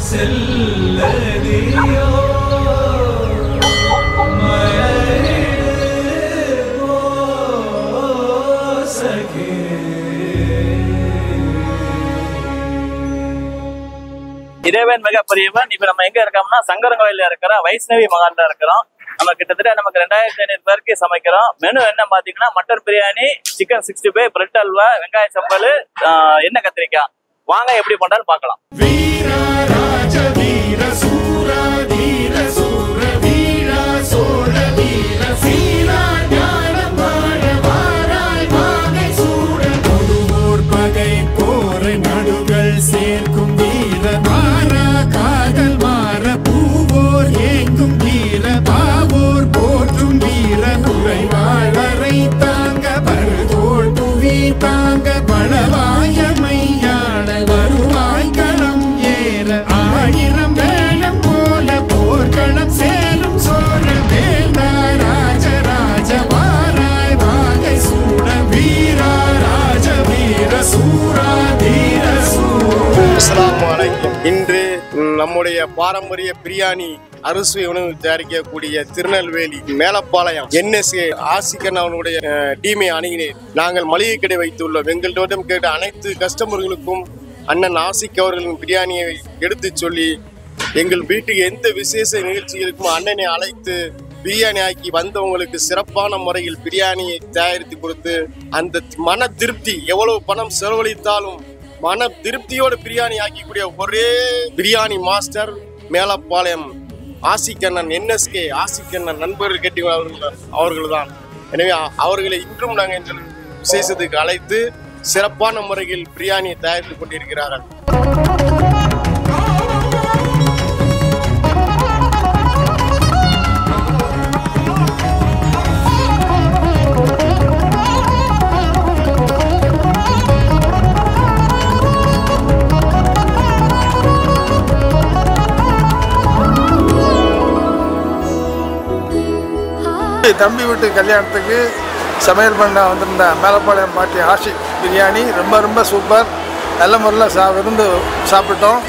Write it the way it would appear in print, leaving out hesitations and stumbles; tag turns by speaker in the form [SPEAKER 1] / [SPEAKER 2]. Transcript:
[SPEAKER 1] இறைவன் மிகப்பெரியவன். இப்ப நம்ம எங்க இருக்கோம்னா சங்கரங்கோயில இருக்கிறோம், வைஷ்ணவி மகான்ல இருக்கிறோம். நம்ம கிட்டத்தட்ட நமக்கு 2500 பேருக்கு சமைக்கிறோம். மெனு என்ன பாத்தீங்கன்னா mutton biryani, chicken 65, bread halwa, வெங்காய சப்பல், எண்ணெய் கத்திரிக்காய். வாங்க எப்படி பண்றான்னு பாக்கலாம்.
[SPEAKER 2] சேர்க்கும் வீர மாறா காதல் மாற பூவோர் ஏங்கும் வீர பாவோர் போற்றும் வீர குறைவாளரை தாங்க பருதோள் புவி தாங்க பலவாயமையாள வருவாய் களம் ஏற ஆயிரம் வேளம் போல போர்க்களம் சேரும் சோழ வேந்தா ராஜராஜ வாராய் வாகை சூட வீரா ராஜ வீர சூரா தீர
[SPEAKER 3] இன்று நம்முடைய பாரம்பரிய பிரியாணி அறுசுவை உணவு தயாரிக்கக்கூடிய திருநெல்வேலி மேலப்பாளையம் NSA ஆசிக்கன் அவனுடைய டீமை அணுகினேன். நாங்கள் மளிகை கடை வைத்துள்ளோம். எங்களிடம் கேட்ட அனைத்து கஸ்டமர்களுக்கும் அண்ணன் ஆசிக் அவர்களின் பிரியாணியை எடுத்து சொல்லி எங்கள் வீட்டுக்கு எந்த விசேஷ நிகழ்ச்சிகளுக்கும் அண்ணனை அழைத்து பிரியாணி ஆக்கி வந்தவங்களுக்கு சிறப்பான முறையில் பிரியாணியை தயாரித்து கொடுத்து அந்த மன திருப்தி, எவ்வளவு பணம் செலவழித்தாலும் மன திருப்தியோடு பிரியாணி ஆக்கக்கூடிய ஒரே பிரியாணி மாஸ்டர் மேலப்பாளையம் ஆசிக்கண்ணன் NSK ஆசிக்கண்ணன் நண்பர்கள் கேட்டி அவர்கள் தான். எனவே அவர்களை இன்றும் நாங்கள் எங்கள் விசேஷத்துக்கு அழைத்து சிறப்பான முறையில் பிரியாணியை தயாரித்துக் கொண்டிருக்கிறார்கள்.
[SPEAKER 4] தம்பி வீட்டு கல்யாணத்துக்கு சமையல் பண்ண வந்திருந்த மேலப்பாளையம் பாட்டி ஆஷிக் பிரியாணி ரொம்ப ரொம்ப சூப்பர். நல்ல முறையில் விருந்து சாப்பிட்டோம்.